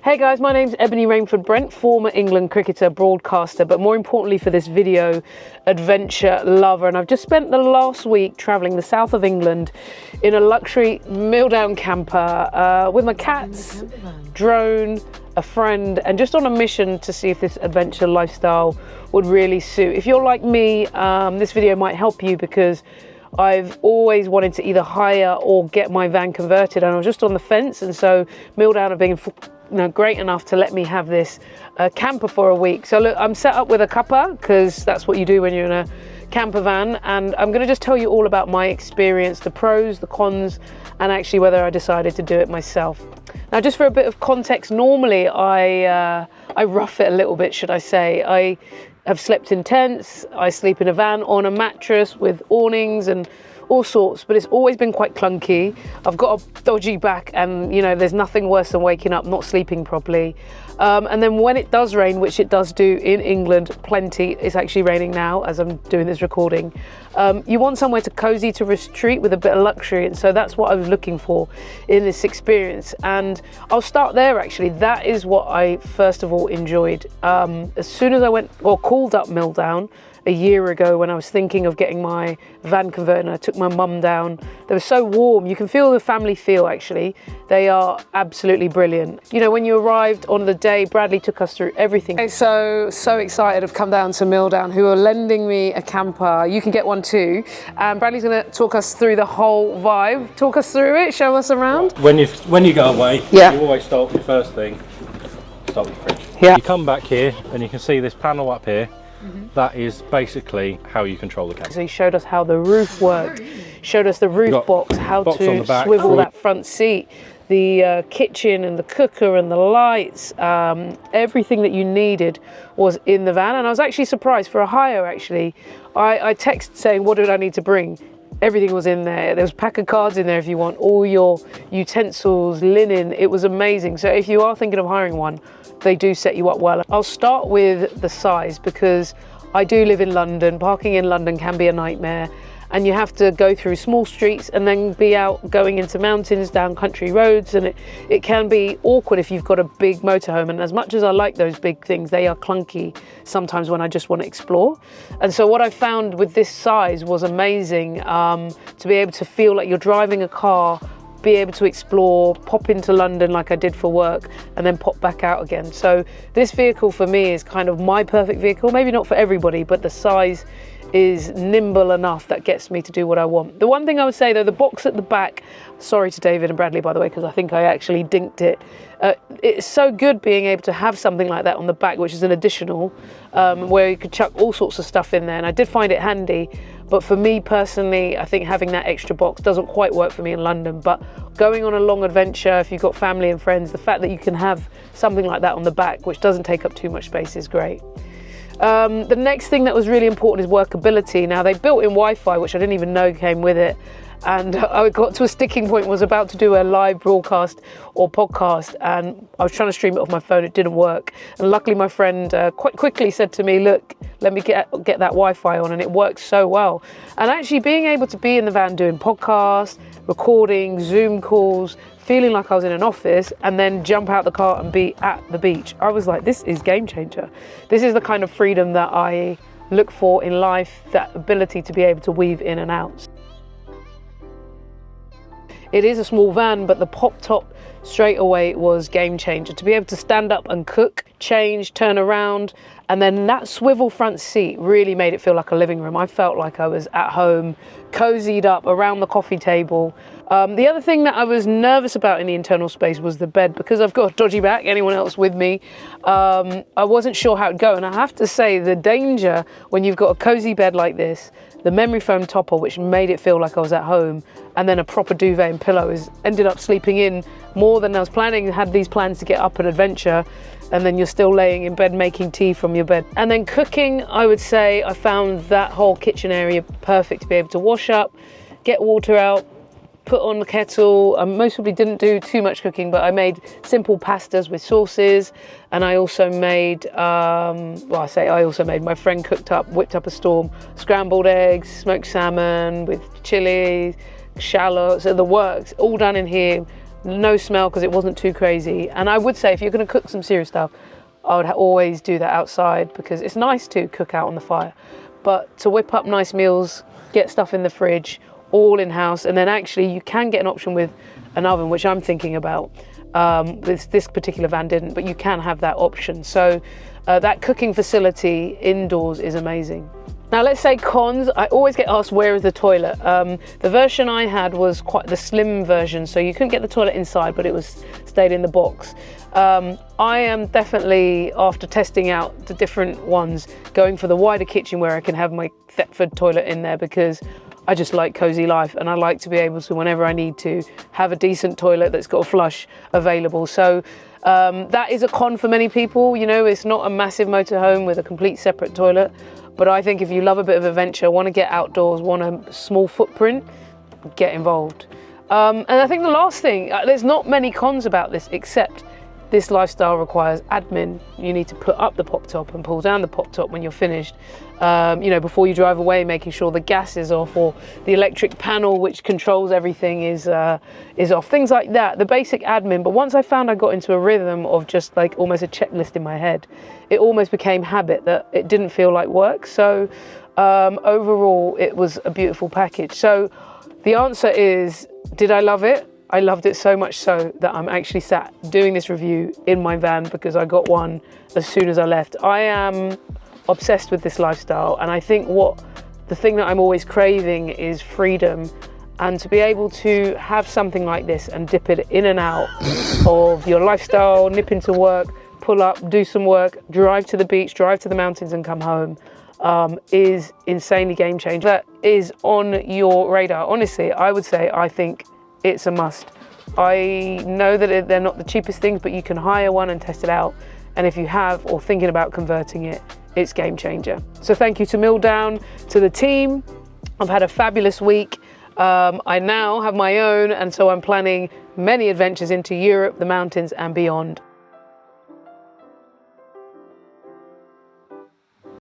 Hey guys, my name's Ebony Rainford-Brent, former England cricketer, broadcaster, but more importantly for this video, adventure lover. And I've just spent the last week travelling the south of England in a luxury Milldown camper with my cats, drone, a friend, and just on a mission to see if this adventure lifestyle would really suit. If you're like me, this video might help you because I've always wanted to either hire or get my van converted, and I was just on the fence, and so Milldown have been great enough to let me have this camper for a week. So look, I'm set up with a cuppa because that's what you do when you're in a camper van, and I'm going to just tell you all about my experience, the pros, the cons, and actually whether I decided to do it myself. Now, just for a bit of context, normally I rough it a little bit, should I say. I have slept in tents, I sleep in a van on a mattress with awnings and all sorts, but it's always been quite clunky. I've got a dodgy back, and there's nothing worse than waking up not sleeping properly. And then when it does rain, which it does do in England plenty, it's actually raining now as I'm doing this recording, you want somewhere to cozy, to retreat with a bit of luxury, and so that's what I was looking for in this experience. And I'll start there actually. That is what I first of all enjoyed. As soon as I went or called up Milldown a year ago when I was thinking of getting my van converted, and I took my mum down. They were so warm. You can feel the family feel actually. They are absolutely brilliant. When you arrived on the day, Bradley took us through everything. I'm so excited I've come down to Milldown, who are lending me a camper. You can get one too. And Bradley's gonna talk us through the whole vibe. Talk us through it, show us around. When you go away, you always start with the first thing, start with the fridge. Yeah. You come back here and you can see this panel up here. That is basically how you control the camper. So he showed us how the roof worked, showed us the roof box, how to swivel that front seat, the kitchen and the cooker and the lights, everything that you needed was in the van. And I was actually surprised for a hire actually. I texted saying, what did I need to bring? Everything was in there. There was a pack of cards in there if you want, all your utensils, linen. It was amazing. So if you are thinking of hiring one, they do set you up well. I'll start with the size because I do live in London. Parking in London can be a nightmare, and you have to go through small streets and then be out going into mountains, down country roads, and it can be awkward if you've got a big motorhome. And as much as I like those big things, they are clunky sometimes when I just want to explore. And so what I found with this size was amazing, to be able to feel like you're driving a car, be able to explore, pop into London like I did for work, and then pop back out again. So this vehicle for me is kind of my perfect vehicle. Maybe not for everybody, but the size is nimble enough that gets me to do what I want. The one thing I would say though, the box at the back, sorry to David and Bradley by the way, because I think I actually dinked it. It's so good being able to have something like that on the back, which is an additional, where you could chuck all sorts of stuff in there, and I did find it handy. But for me personally, I think having that extra box doesn't quite work for me in London. But going on a long adventure, if you've got family and friends, the fact that you can have something like that on the back, which doesn't take up too much space, is great. The next thing that was really important is workability. Now, they built in Wi-Fi, which I didn't even know came with it. And I got to a sticking point, was about to do a live broadcast or podcast, and I was trying to stream it off my phone. It didn't work. And luckily my friend quite quickly said to me, look, let me get that Wi-Fi on, and it works so well. And actually being able to be in the van doing podcasts, recording, Zoom calls, feeling like I was in an office, and then jump out the car and be at the beach. I was like, this is game changer. This is the kind of freedom that I look for in life, that ability to be able to weave in and out. It is a small van, but the pop top straight away was game changer. To be able to stand up and cook, change, turn around, and then that swivel front seat really made it feel like a living room. I felt like I was at home, cozied up around the coffee table. The other thing that I was nervous about in the internal space was the bed, because I've got a dodgy back, anyone else with me, I wasn't sure how it'd go. And I have to say, the danger when you've got a cozy bed like this, the memory foam topper, which made it feel like I was at home, and then a proper duvet and pillows, ended up sleeping in more than I was planning. Had these plans to get up an adventure, and then you're still laying in bed making tea from your bed. And then cooking, I would say I found that whole kitchen area perfect to be able to wash up, get water out, put on the kettle. I most probably didn't do too much cooking, but I made simple pastas with sauces, and I also made, my friend whipped up a storm, scrambled eggs, smoked salmon with chilies, shallots, and the works, all done in here. no smell because it wasn't too crazy. And I would say if you're going to cook some serious stuff, I would always do that outside, because it's nice to cook out on the fire, but to whip up nice meals, get stuff in the fridge, all in-house. And then actually you can get an option with an oven, which I'm thinking about. This particular van didn't, but you can have that option. So that cooking facility indoors is amazing. Now let's say cons. I always get asked, where is the toilet? The version I had was quite the slim version, so you couldn't get the toilet inside, but it was stayed in the box. I am definitely, after testing out the different ones, going for the wider kitchen where I can have my Thetford toilet in there, because I just like cozy life, and I like to be able to, whenever I need to, have a decent toilet that's got a flush available. So that is a con for many people. You know, it's not a massive motorhome with a complete separate toilet. But I think if you love a bit of adventure, want to get outdoors, want a small footprint, get involved. And I think the last thing, there's not many cons about this, except this lifestyle requires admin. You need to put up the pop top and pull down the pop top when you're finished. You know, before you drive away, making sure the gas is off, or the electric panel which controls everything is off. Things like that, the basic admin. But once I found I got into a rhythm of just like almost a checklist in my head, it almost became habit that it didn't feel like work. So overall, it was a beautiful package. So the answer is, did I love it? I loved it so much so that I'm actually sat doing this review in my van, because I got one as soon as I left. I am obsessed with this lifestyle, and I think the thing that I'm always craving is freedom, and to be able to have something like this and dip it in and out of your lifestyle, nip into work, pull up, do some work, drive to the beach, drive to the mountains and come home, is insanely game changer. That is on your radar. Honestly, I would say, I think it's a must. I know that they're not the cheapest things, but you can hire one and test it out. And if you have, or thinking about converting it, it's game changer. So thank you to Milldown, to the team. I've had a fabulous week. I now have my own, and so I'm planning many adventures into Europe, the mountains and beyond.